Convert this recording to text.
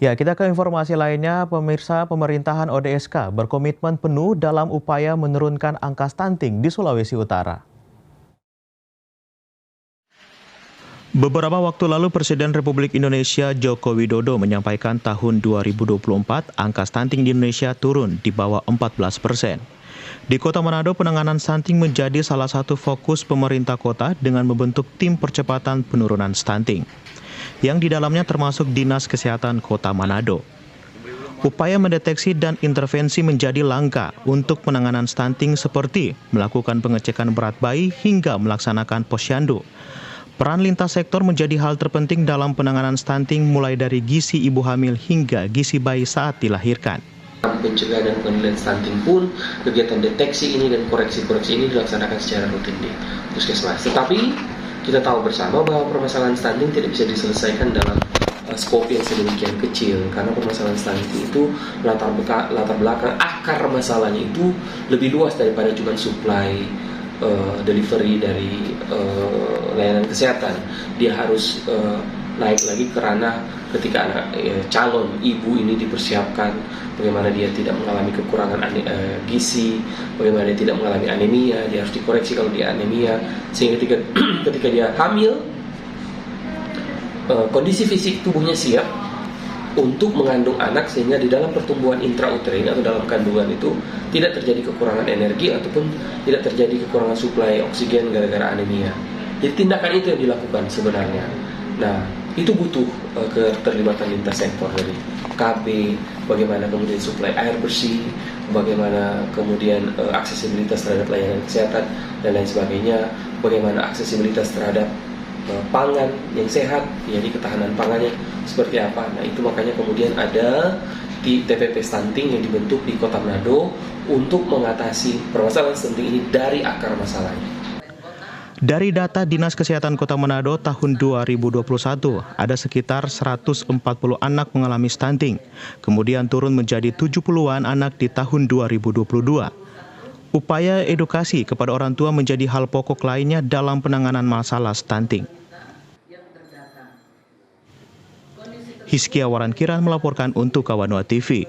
Ya, kita ke informasi lainnya. Pemirsa, pemerintahan ODSK berkomitmen penuh dalam upaya menurunkan angka stunting di Sulawesi Utara. Beberapa waktu lalu Presiden Republik Indonesia Joko Widodo menyampaikan tahun 2024 angka stunting di Indonesia turun di bawah 14%. Di Kota Manado, penanganan stunting menjadi salah satu fokus pemerintah kota dengan membentuk tim percepatan penurunan stunting, yang di dalamnya termasuk Dinas Kesehatan Kota Manado. Upaya mendeteksi dan intervensi menjadi langkah untuk penanganan stunting seperti melakukan pengecekan berat bayi hingga melaksanakan posyandu. Peran lintas sektor menjadi hal terpenting dalam penanganan stunting mulai dari gizi ibu hamil hingga gizi bayi saat dilahirkan. Pencegahan dan pengendalian stunting pun, kegiatan deteksi ini dan koreksi-koreksi ini dilaksanakan secara rutin di puskesmas. Tetapi kita tahu bersama bahwa permasalahan stunting tidak bisa diselesaikan dalam skop yang sedemikian kecil, karena permasalahan stunting itu latar belakang akar masalahnya itu lebih luas daripada cuma supply delivery dari layanan kesehatan. Dia harus naik lagi ke ranah ketika anak calon ibu ini dipersiapkan, bagaimana dia tidak mengalami kekurangan gizi, bagaimana dia tidak mengalami anemia, dia harus dikoreksi kalau dia anemia, sehingga ketika dia hamil, kondisi fisik tubuhnya siap untuk mengandung anak, sehingga di dalam pertumbuhan intrauterin atau dalam kandungan itu tidak terjadi kekurangan energi ataupun tidak terjadi kekurangan suplai oksigen gara-gara anemia. Jadi tindakan itu yang dilakukan sebenarnya. Nah, itu butuh keterlibatan lintas sektor dari KB, bagaimana kemudian suplai air bersih, bagaimana kemudian aksesibilitas terhadap layanan kesehatan dan lain sebagainya, bagaimana aksesibilitas terhadap pangan yang sehat, jadi ketahanan pangannya seperti apa. Nah, itu makanya kemudian ada di TPP stunting yang dibentuk di Kota Manado untuk mengatasi permasalahan stunting ini dari akar masalahnya. Dari data Dinas Kesehatan Kota Manado tahun 2021, ada sekitar 140 anak mengalami stunting, kemudian turun menjadi 70-an anak di tahun 2022. Upaya edukasi kepada orang tua menjadi hal pokok lainnya dalam penanganan masalah stunting. Hizkia Warankiran melaporkan untuk Kawanua TV.